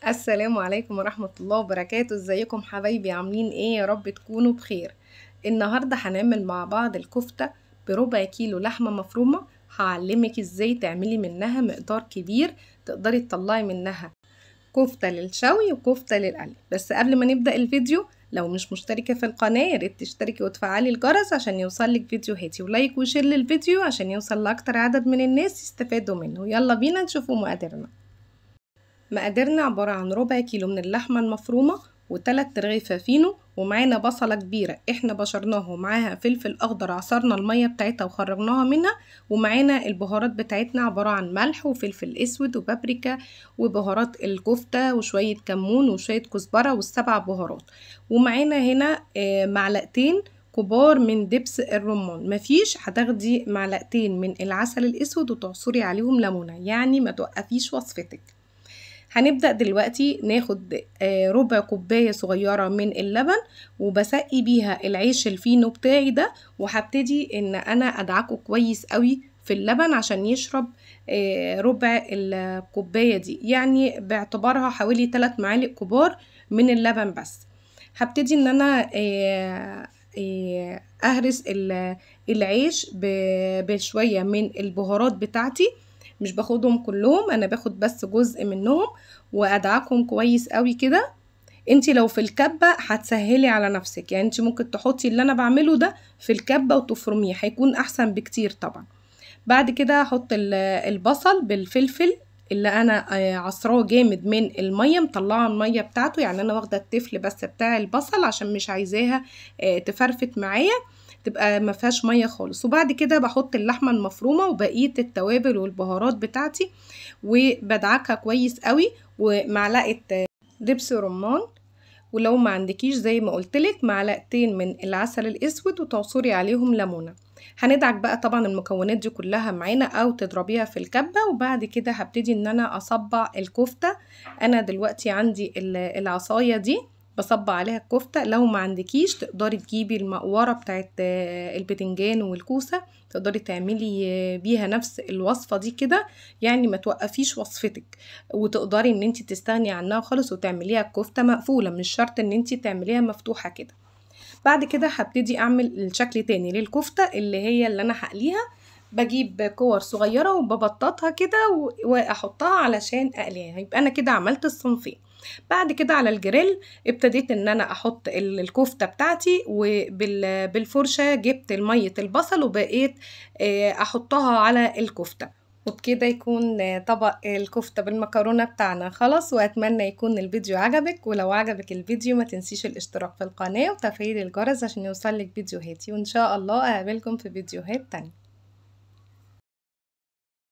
السلام عليكم ورحمة الله وبركاته. ازيكم حبايبي؟ عاملين ايه؟ يا رب تكونوا بخير. النهاردة هنعمل مع بعض الكفتة بربع كيلو لحمة مفرومة. هعلمك ازاي تعملي منها مقدار كبير تقدري تطلعي منها كفتة للشوي وكفتة للقلي. بس قبل ما نبدأ الفيديو، لو مش مشتركة في القناة ياريت تشتركي وتفعلي الجرس عشان يوصلك فيديوهاتي، ولايك وشير للفيديو عشان يوصل لأكتر عدد من الناس يستفادوا منه. يلا بينا نشوفوا مقاديرنا. مقاديرنا عبارة عن ربع كيلو من اللحمة المفرومة و3 رغيفة فينو، ومعانا بصلة كبيرة احنا بشرناها، ومعاها فلفل اخضر عصرنا المية بتاعتها وخرجناها منها، ومعانا البهارات بتاعتنا عبارة عن ملح وفلفل اسود وبابريكا وبهارات الكفتة وشوية كمون وشوية كزبرة والسبع بهارات. ومعانا هنا معلقتين كبار من دبس الرمان. مفيش، هتاخدي معلقتين من العسل الاسود وتعصري عليهم ليمونة، يعني ما توقفيش وصفتك. هنبدأ دلوقتي ناخد ربع كوباية صغيرة من اللبن، وبسقي بيها العيش الفينو بتاعي ده، وهبتدي ان انا ادعكه كويس قوي في اللبن عشان يشرب ربع الكوباية دي، يعني باعتبارها حوالي 3 معالق كبار من اللبن. بس هبتدي ان انا اهرس العيش بشوية من البهارات بتاعتي. مش باخدهم كلهم، انا باخد بس جزء منهم وادعكهم كويس قوي كده. انتي لو في الكبة هتسهلي على نفسك، يعني انتي ممكن تحطي اللي انا بعمله ده في الكبة وتفرميه، هيكون احسن بكتير طبعا. بعد كده هحط البصل بالفلفل اللي انا عصراه جامد من المية، مطلعه المية بتاعته، يعني انا واخده التفل بس بتاع البصل عشان مش عايزاها تفرفت معايا، تبقى ما فيهاش ميه خالص. وبعد كده بحط اللحمه المفرومه وبقيه التوابل والبهارات بتاعتي وبدعكها كويس قوي، ومعلقه دبس رمان، ولو ما عندكيش زي ما قلتلك معلقتين من العسل الاسود وتعصري عليهم ليمونه. هندعك بقى طبعا المكونات دي كلها معانا او تضربيها في الكبه. وبعد كده هبتدي ان انا اصبع الكفته. انا دلوقتي عندي العصايه دي بصبع عليها الكفته. لو ما عندكيش تقدري تجيبي المقوره بتاعت البتنجان والكوسه، تقدري تعملي بيها نفس الوصفه دي كده، يعني ما توقفيش وصفتك، وتقدري ان انت تستغني عنها خالص وتعمليها كفته مقفوله، مش شرط ان انت تعمليها مفتوحه كده. بعد كده هبتدي اعمل الشكل تاني للكفته اللي هي اللي انا هقليها. بجيب كور صغيره وببططها كده واحطها علشان اقليها، يبقى انا كده عملت الصنفين. بعد كده على الجريل ابتديت ان انا احط الكفته بتاعتي، وبالفرشه جبت ميه البصل وبقيت احطها على الكفته. وبكده يكون طبق الكفتة بالمكرونة بتاعنا خلاص. واتمنى يكون الفيديو عجبك، ولو عجبك الفيديو ما تنسيش الاشتراك في القناة وتفعيل الجرس عشان يوصلك فيديوهاتي، وان شاء الله اقابلكم في فيديوهات تانية.